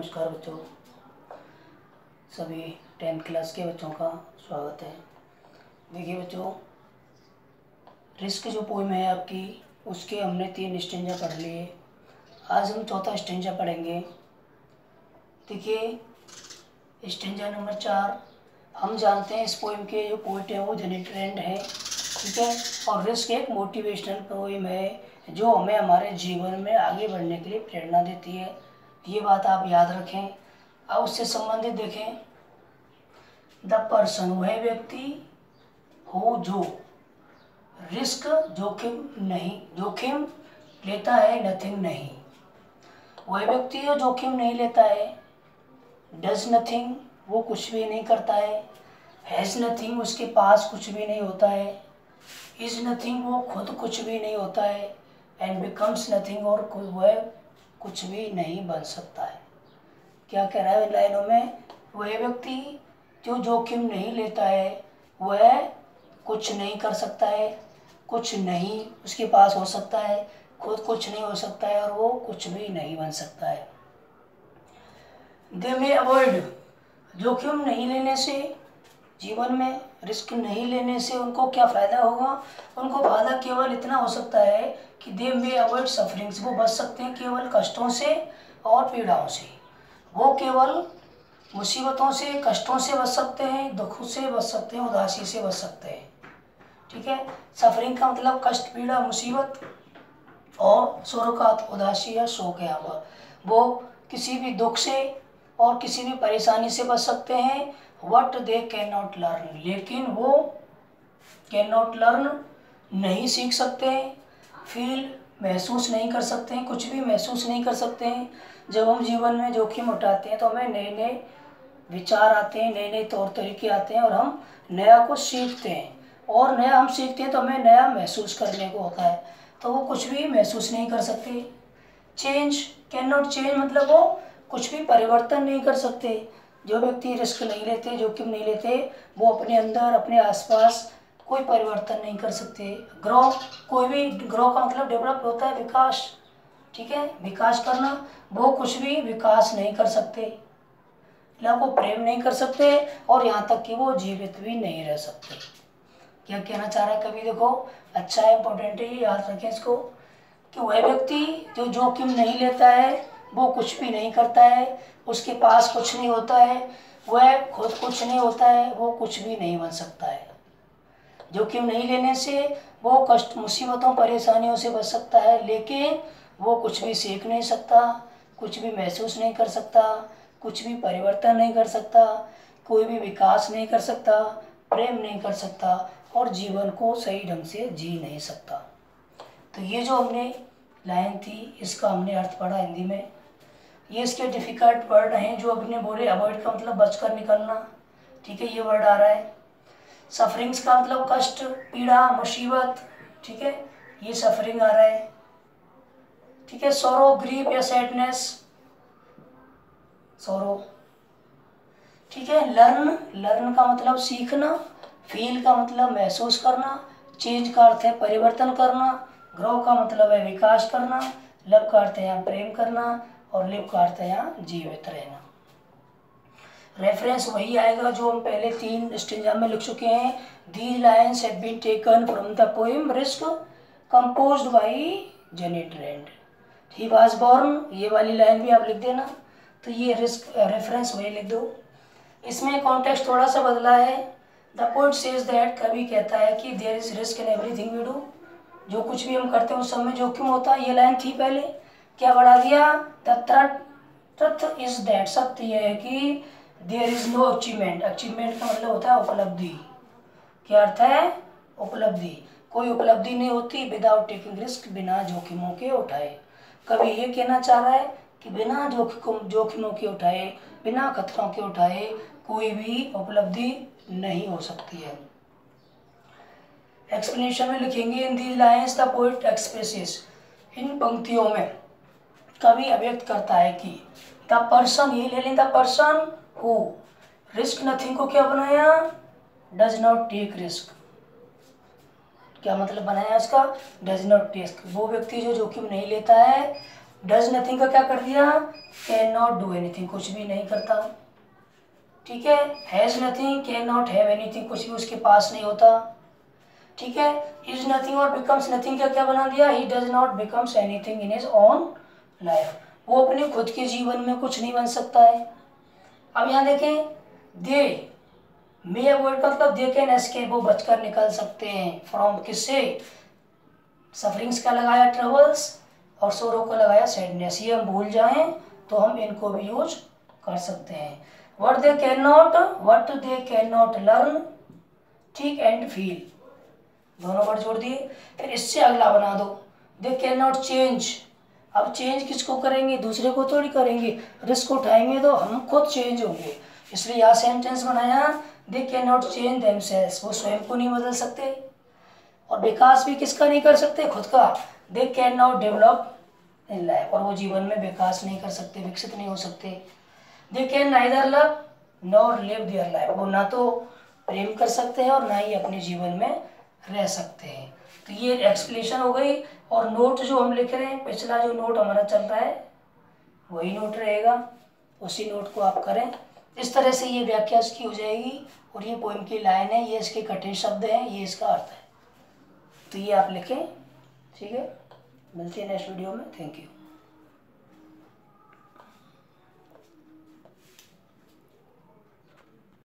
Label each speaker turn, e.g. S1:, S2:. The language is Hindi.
S1: नमस्कार बच्चों, सभी 10th क्लास के बच्चों का स्वागत है। देखिए बच्चों, रिस्क जो पोएम है आपकी, उसके हमने 3 स्टेंजा पढ़ लिए। आज हम चौथा स्टेंजा पढ़ेंगे। देखिए स्टेंजा नंबर 4। हम जानते हैं इस पोएम के जो पोइट है वो जेनी ट्रेंड है, ठीक है। और रिस्क एक मोटिवेशनल पोएम है जो हमें हमारे जीवन में आगे बढ़ने के लिए प्रेरणा देती है। ये बात आप याद रखें। अब उससे संबंधित देखें, द पर्सन, वह व्यक्ति हो जो रिस्क जोखिम लेता है, नथिंग नहीं। वह व्यक्ति जो जोखिम नहीं लेता है, डज नथिंग, वो कुछ भी नहीं करता है, हैज़ नथिंग, उसके पास कुछ भी नहीं होता है, इज नथिंग, वो खुद कुछ भी नहीं होता है, एंड बिकम्स नथिंग, और वह कुछ भी नहीं बन सकता है। क्या कह रहा है इन लाइनों में? वह व्यक्ति जो जोखिम नहीं लेता है वह कुछ नहीं कर सकता है, कुछ नहीं उसके पास हो सकता है, खुद कुछ नहीं हो सकता है, और वो कुछ भी नहीं बन सकता है। दे मे अवॉइड, जोखिम नहीं लेने से, जीवन में रिस्क नहीं लेने से उनको क्या फ़ायदा होगा? उनको फ़ायदा केवल इतना हो सकता है कि दे मे अवॉइड सफरिंग्स, वो बच सकते हैं केवल कष्टों से और पीड़ाओं से। वो केवल मुसीबतों से, कष्टों से बच सकते हैं, दुखों से बच सकते हैं, उदासी से बच सकते हैं, ठीक है। सफरिंग का मतलब कष्ट, पीड़ा, मुसीबत, और शोर का उदासी या शोक है। वो किसी भी दुख से और किसी भी परेशानी से बच सकते हैं। What they can not learn, लेकिन वो कैन नॉट लर्न, नहीं सीख सकते हैं। फील, महसूस नहीं कर सकते हैं, कुछ भी महसूस नहीं कर सकते हैं। जब हम जीवन में जोखिम उठाते हैं तो हमें नए नए विचार आते हैं, नए नए तौर तरीके आते हैं, और हम नया कुछ सीखते हैं, और नया हम सीखते हैं तो हमें नया महसूस करने को होता है, तो वो कुछ भी महसूस नहीं कर सकते। चेंज, कैन नॉट चेंज, मतलब वो कुछ भी परिवर्तन नहीं कर सकते। जो व्यक्ति रिस्क नहीं लेते, जोखिम नहीं लेते, वो अपने अंदर, अपने आसपास कोई परिवर्तन नहीं कर सकते। ग्रो, कोई भी, ग्रो का मतलब डेवलप होता है, विकास, ठीक है, विकास करना, वो कुछ भी विकास नहीं कर सकते, ना वो प्रेम नहीं कर सकते, और यहाँ तक कि वो जीवित भी नहीं रह सकते। क्या कहना चाह रहा है कभी? देखो अच्छा है, इंपॉर्टेंट है, याद रखें इसको, कि वह व्यक्ति जो जोखिम नहीं लेता है वो कुछ भी नहीं करता है, उसके पास कुछ नहीं होता है, वह खुद कुछ नहीं होता है, वो कुछ भी नहीं बन सकता है। जोखिम नहीं लेने से वो कष्ट, मुसीबतों, परेशानियों से बच सकता है, लेकिन वो कुछ भी सीख नहीं सकता, कुछ भी महसूस नहीं कर सकता, कुछ भी परिवर्तन नहीं कर सकता, कोई भी विकास नहीं कर सकता, प्रेम नहीं कर सकता, और जीवन को सही ढंग से जी नहीं सकता। तो ये जो हमने लाइन थी, इसका हमने अर्थ पढ़ा हिंदी में। ये इसके डिफ़िकल्ट वर्ड हैं जो अपने बोले। अवॉइड का मतलब बचकर निकलना, ठीक है, ये वर्ड आ रहा है। सफरिंग्स का मतलब कष्ट, पीड़ा, मुसीबत, ठीक है, ये सफरिंग आ रहा है, ठीक है। सोरो, ग्रीफ या सैडनेस, सोरो, ठीक है। लर्न, लर्न का मतलब सीखना, फील का मतलब महसूस करना, चेंज का अर्थ है परिवर्तन करना, ग्रो का मतलब है विकास करना, लव का अर्थ है यहाँ प्रेम करना, और लिव का अर्थ है यहाँ जीवित रहना। रेफरेंस वही आएगा जो हम पहले 3 स्टेंजा में लिख चुके हैं। These lines have been taken from the poem risk composed by Jenny Trend. He was born, ये वाली लाइन भी आप लिख देना। तो ये रिस्क रेफरेंस वही लिख दो। इसमें कॉन्टेक्स्ट थोड़ा सा बदला है। द पोएट सेज दैट, कवि कहता है कि there is risk in everything we do, जो कुछ भी हम करते हैं उस सब में जोखिम होता है। ये लाइन थी पहले, क्या बढ़ा दिया? द ट्रुथ इज दैट, सत्य यह है कि there is no achievement, achievement का मतलब होता है उपलब्धि। क्या अर्थ है? उपलब्धि। कोई उपलब्धि नहीं होती विदाउट टेकिंग रिस्क, बिना जोखिमों के उठाए। कभी ये कहना चाह रहा है कि बिना जोखिमों के उठाए, बिना खतरों के उठाए कोई भी उपलब्धि नहीं हो सकती है। एक्सप्लेनेशन में लिखेंगे, in these lines the poet expresses, इन पंक्तियों में कवि अभिव्यक्त करता है कि द पर्सन, ये ले लें, the person who risk nothing को क्या बनाया? Does not take risk. क्या मतलब बनाया इसका? डज नॉट टेक, वो व्यक्ति जो जोखिम नहीं लेता है डज नथिंग का क्या कर दिया, कैन नॉट डू एनीथिंग, कुछ भी नहीं करता। ठीक है, has nothing, can not have anything, कुछ भी उसके पास नहीं होता। ठीक है, इज नथिंग और बिकम्स नथिंग का क्या बना दिया, he does not becomes anything in his own life, वो अपने खुद के जीवन में कुछ नहीं बन सकता है। अब यहाँ देखें, दे मे अवॉइड का मतलब दे कैन एस्केप, वो बचकर निकल सकते हैं, फ्रॉम किससे, सफरिंग्स का लगाया ट्रबल्स और सोरो को लगाया सैडनेस, ये हम भूल जाएं तो हम इनको भी यूज कर सकते हैं। What they can not learn, ठीक, एंड फील, दोनों वर्ड जोड़ दिए। फिर इससे अगला बना दो, दे कैन नॉट चेंज, अब चेंज किसको करेंगे, दूसरे को थोड़ी करेंगे, रिस्क उठाएंगे तो हम खुद चेंज होंगे, इसलिए यहाँ सेंटेंस बनाया, they can not change themselves, वो स्वयं को नहीं बदल सकते, और विकास भी किसका नहीं कर सकते, खुद का, they can not develop in life, और वो जीवन में विकास नहीं कर सकते, विकसित नहीं हो सकते। They can neither love nor live their life, वो ना तो प्रेम कर सकते हैं और ना ही अपने जीवन में रह सकते हैं। तो ये एक्सप्लेनेशन हो गई, और नोट जो हम लिख रहे हैं, पिछला जो नोट हमारा चल रहा है वही नोट रहेगा, उसी नोट को आप करें। इस तरह से ये व्याख्या इसकी हो जाएगी, और ये पोएम की लाइन है, ये इसके कठिन शब्द हैं, ये इसका अर्थ है, तो ये आप लिखें। ठीक है, मिलते हैं नेक्स्ट वीडियो में, थैंक यू।